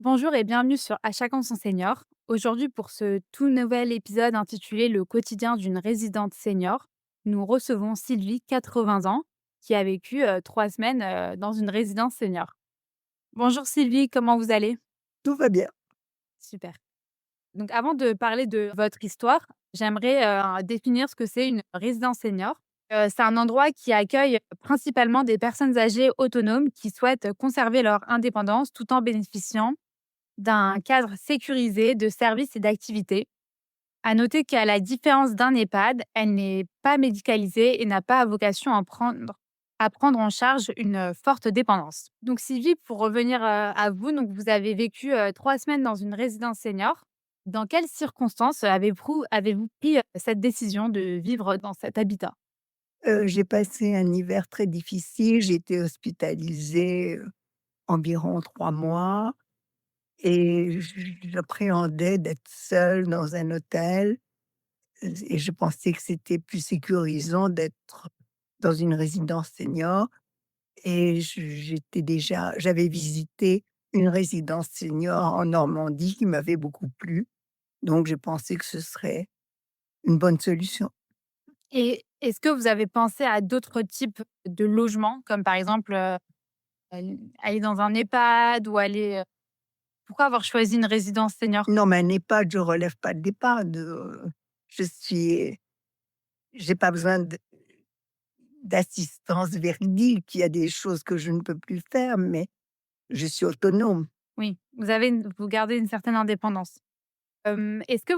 Bonjour et bienvenue sur À chacun son senior. Aujourd'hui, pour ce tout nouvel épisode intitulé Le quotidien d'une résidente senior, nous recevons Sylvie, 80 ans, qui a vécu 3 semaines dans une résidence senior. Bonjour Sylvie, comment vous allez? Tout va bien. Super. Donc avant de parler de votre histoire, j'aimerais définir ce que c'est une résidence senior. C'est un endroit qui accueille principalement des personnes âgées autonomes qui souhaitent conserver leur indépendance tout en bénéficiant d'un cadre sécurisé de services et d'activités. À noter qu'à la différence d'un EHPAD, elle n'est pas médicalisée et n'a pas vocation à prendre en charge une forte dépendance. Donc Sylvie, pour revenir à vous, donc vous avez vécu 3 semaines dans une résidence senior. Dans quelles circonstances avez-vous pris cette décision de vivre dans cet habitat? J'ai passé un hiver très difficile, j'ai été hospitalisée, environ 3 mois et j'appréhendais d'être seule dans un hôtel, et je pensais que c'était plus sécurisant d'être dans une résidence senior et j'avais visité une résidence senior en Normandie qui m'avait beaucoup plu, donc j'ai pensé que ce serait une bonne solution. Et est-ce que vous avez pensé à d'autres types de logements, comme par exemple aller dans un EHPAD ou aller pourquoi avoir choisi une résidence senior? Non, mais un EHPAD, je relève pas de l'EHPAD, je suis j'ai pas besoin d'assistance véridique. Il y a des choses que je ne peux plus faire, mais je suis autonome. Oui, vous gardez une certaine indépendance. Est-ce que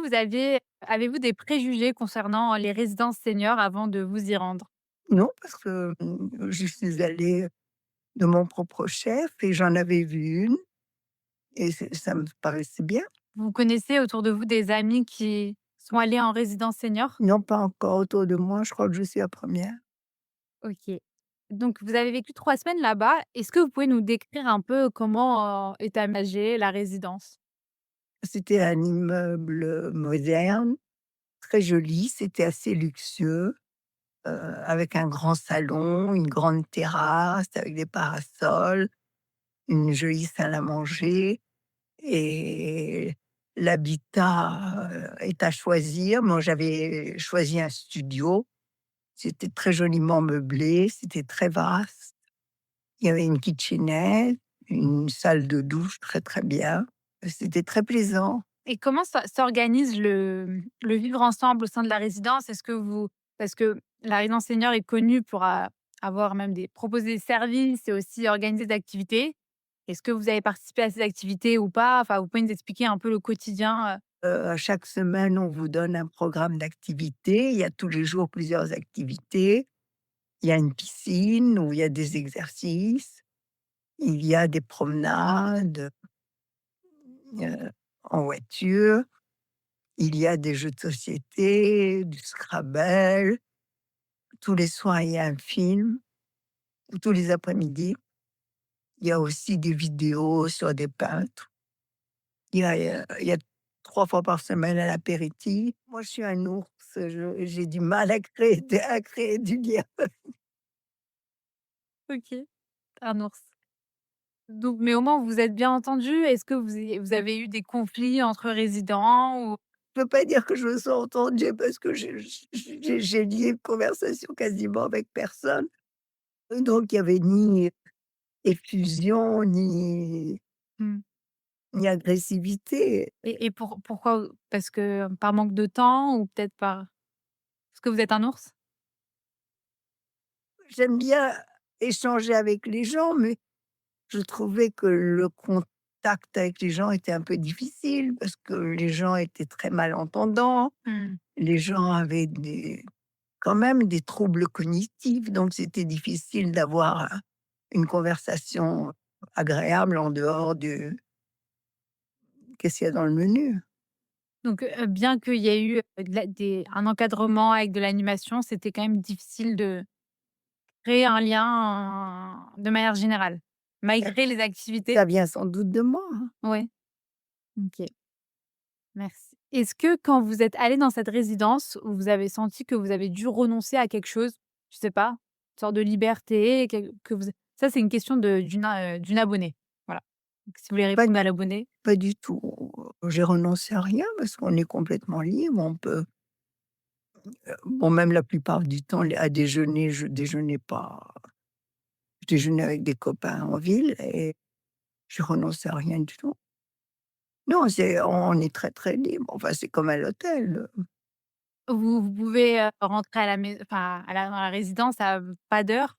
avez-vous des préjugés concernant les résidences seniors avant de vous y rendre? Non, parce que, je suis allée de mon propre chef et j'en avais vu une et ça me paraissait bien. Vous connaissez autour de vous des amis qui sont allés en résidence senior? Non, pas encore autour de moi, je crois que je suis la première. OK. Donc vous avez vécu 3 semaines là-bas. Est-ce que vous pouvez nous décrire un peu comment, est aménagée la résidence? C'était un immeuble, moderne, très joli, c'était assez luxueux. Avec un grand salon, une grande terrasse avec des parasols, une jolie salle à manger et l'habitat, est à choisir. Moi, j'avais choisi un studio. C'était très joliment meublé, c'était très vaste. Il y avait une kitchenette, une salle de douche très, très bien. C'était très plaisant. Et comment ça s'organise le vivre ensemble au sein de la résidence? Parce que la résidence senior est connue pour avoir même proposer des services et aussi organiser des activités. Est-ce que vous avez participé à ces activités ou pas? Enfin, vous pouvez nous expliquer un peu le quotidien, Chaque semaine, on vous donne un programme d'activités. Il y a tous les jours plusieurs activités. Il y a une piscine où il y a des exercices, il y a des promenades, en voiture, il y a des jeux de société, du Scrabble. Tous les soirs, il y a un film, ou tous les après-midi. Il y a aussi des vidéos sur des peintres. Il y a 3 fois par semaine un apéritif. Moi, je suis un ours, j'ai du mal à créer du lien. OK, un ours. Donc mais au moins vous vous êtes bien entendus? Est-ce que vous avez eu des conflits entre résidents ou Je peux pas dire que je me sens entendue parce que j'ai lié une conversation quasiment avec personne. Donc il y avait ni effusion, mmh ni agressivité. et pourquoi? Parce que par manque de temps ou peut-être parce que vous êtes un ours? J'aime bien échanger avec les gens, mais je trouvais que le contact avec les gens était un peu difficile parce que les gens étaient très malentendants. Mmh. Les gens avaient quand même des troubles cognitifs, donc c'était difficile d'avoir une conversation agréable en dehors de qu'est-ce qu'il y a dans le menu? Donc, bien qu'il y ait eu, un encadrement avec de l'animation, c'était quand même difficile de créer un lien, de manière générale, Ça malgré les activités? ça vient sans doute de moi, hein. Ouais, OK, merci. Est-ce que quand vous êtes allés dans cette résidence, vous avez senti que vous avez dû renoncer à quelque chose? Je sais pas, une sorte de liberté, que vous ça, c'est une question d'une abonnée. Voilà. Si vous voulez Pas répondre à l'abonné. pas du tout. J'ai renoncé à rien parce qu'on est complètement libre, on peut bon, même la plupart du temps, les à déjeuner, je déjeunais pas je déjeunais avec des copains en ville et j'ai renoncé à rien du tout. Non, c'est on est très, très libre. Enfin, c'est comme à l'hôtel. Vous pouvez, rentrer à la mais enfin, à la dans la résidence à, pas d'heure?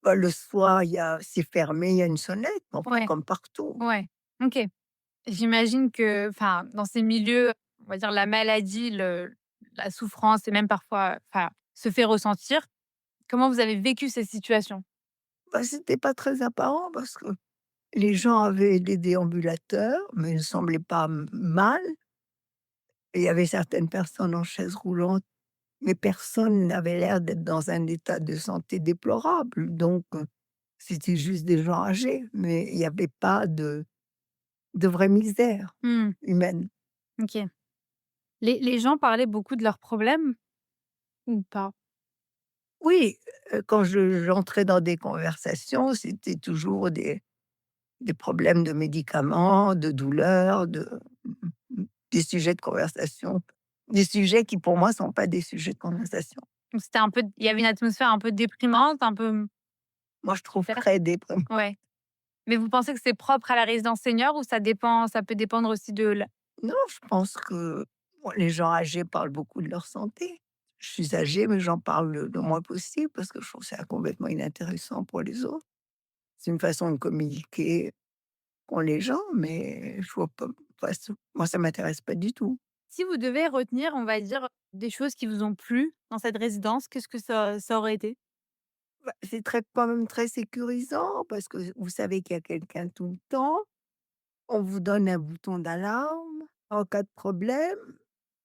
Bah, le soir, il y a c'est fermé, il y a une sonnette, enfin, Ouais, comme partout. ouais. OK. J'imagine que, enfin, dans ces milieux, on va dire la maladie, la souffrance et même parfois, enfin, se fait ressentir. Comment vous avez vécu ces situations? Bah, c'était pas très apparent parce que les gens avaient des déambulateurs, mais ils ne semblaient pas mal et il y avait certaines personnes en chaise roulante, mais personne n'avait l'air d'être dans un état de santé déplorable. Donc, c'était juste des gens âgés, mais il y avait pas de vraie misère Mmh, humaine. OK. Les gens parlaient beaucoup de leurs problèmes ou pas? Oui, quand j'entrais dans des conversations, c'était toujours des problèmes de médicaments, de douleurs, des sujets de conversation, des sujets qui pour moi sont pas des sujets de conversation. Donc c'était un peu, il y avait une atmosphère un peu déprimante, un peu, Moi, je trouve sévère? très déprimant. Ouais. Mais vous pensez que c'est propre à la résidence senior ou ça peut dépendre aussi de la Non, je pense que bon, les gens âgés parlent beaucoup de leur santé. Je suis âgée, mais j'en parle le moins possible parce que je trouve ça complètement inintéressant pour les autres. C'est une façon de communiquer qu'ont les gens, mais je vois pas enfin, moi, ça m'intéresse pas du tout. si vous devez retenir, on va dire, des choses qui vous ont plu dans cette résidence, qu'est-ce que ça aurait été? Bah, c'est très quand même très sécurisant parce que vous savez qu'il y a quelqu'un tout le temps. On vous donne un bouton d'alarme en cas de problème.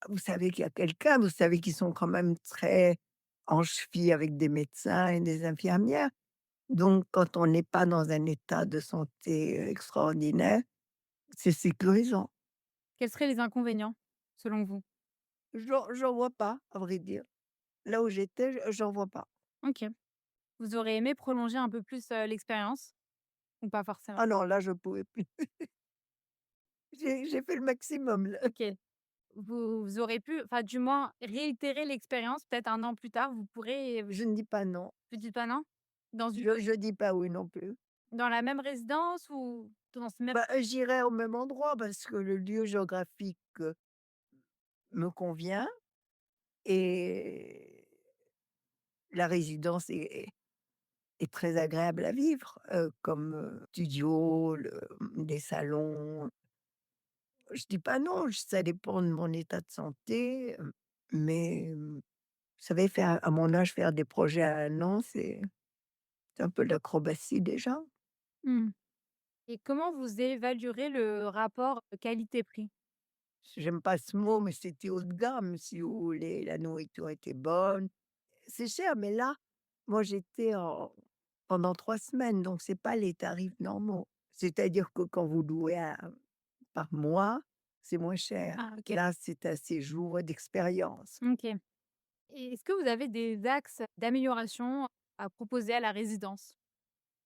Vous savez qu'il y a quelqu'un, vous savez qu'ils sont quand même très en cheville avec des médecins et des infirmières. Donc quand on n'est pas dans un état de santé, extraordinaire, c'est sécurisant. Quels seraient les inconvénients, selon vous? J'en vois pas, à vrai dire. Là où j'étais, j'en vois pas. OK. Vous auriez aimé prolonger un peu plus, l'expérience ou pas forcément? Ah non, là, je pouvais plus. J'ai fait le maximum, là. OK. Vous aurez pu, enfin, du moins réitérer l'expérience peut-être un an plus tard, vous pourrez, Je ne dis pas non. vous dites pas non? Dans une Je dis pas oui non plus. dans la même résidence ou dans ce même Bah, j'irai au même endroit parce que le lieu géographique, me convient et la résidence est très agréable à vivre, comme, studio, les salons. Je dis pas non, ça dépend de mon état de santé, mais, vous savez, faire à mon âge, faire des projets à 1 an, c'est un peu de l'acrobatie déjà. mmh. Et comment vous évaluerez le rapport qualité-prix? J'aime pas ce mot, mais c'était haut de gamme, si vous voulez. La nourriture était bonne. C'est cher, mais là, moi, j'étais en pendant 3 semaines, donc c'est pas les tarifs normaux. C'est-à-dire que quand vous louez par mois, c'est moins cher. Ah OK, Là, c'est un séjour d'expérience. OK. Et est-ce que vous avez des axes d'amélioration à proposer à la résidence?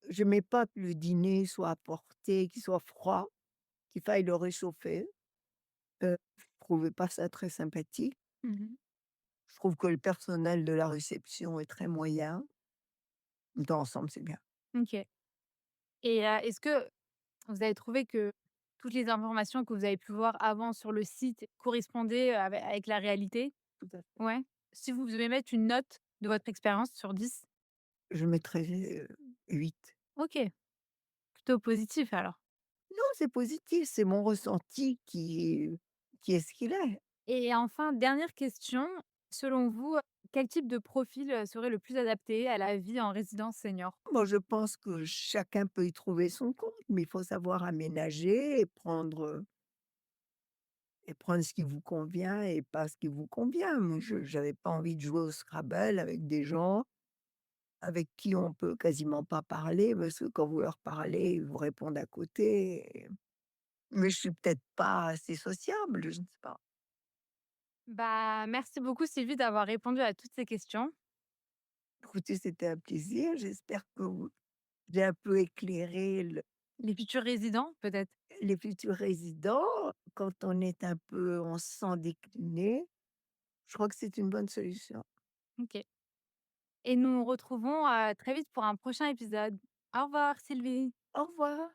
Je mets pas que le dîner soit apporté, qu'il soit froid, qu'il faille le réchauffer. Je trouvais pas ça très sympathique. Mmh. Je trouve que le personnel de la réception est très moyen. Dans l'ensemble, c'est bien. OK. Et est-ce que vous avez trouvé que toutes les informations que vous avez pu voir avant sur le site correspondaient avec la réalité? Tout à fait. Ouais. Si vous devez mettre une note de votre expérience sur 10. Je mettrais, 8. OK, plutôt positif alors. Non, c'est positif, c'est mon ressenti qui est ce qu'il est. Et enfin, dernière question, selon vous, quel type de profil, serait le plus adapté à la vie en résidence senior? Moi, je pense que chacun peut y trouver son compte, mais il faut savoir aménager et prendre ce qui vous convient et pas ce qui vous convient. Moi, je j'avais pas envie de jouer au Scrabble avec des gens avec qui on peut quasiment pas parler parce que quand vous leur parlez, ils vous répondent à côté mais je suis peut-être pas assez sociable, je ne sais pas. Bah, merci beaucoup Sylvie d'avoir répondu à toutes ces questions. Écoutez, c'était un plaisir. J'espère que j'ai un peu éclairé Les futurs résidents, peut-être? Les futurs résidents, quand on se sent décliné, je crois que c'est une bonne solution. OK. Et nous nous retrouvons, très vite pour un prochain épisode. Au revoir Sylvie. Au revoir.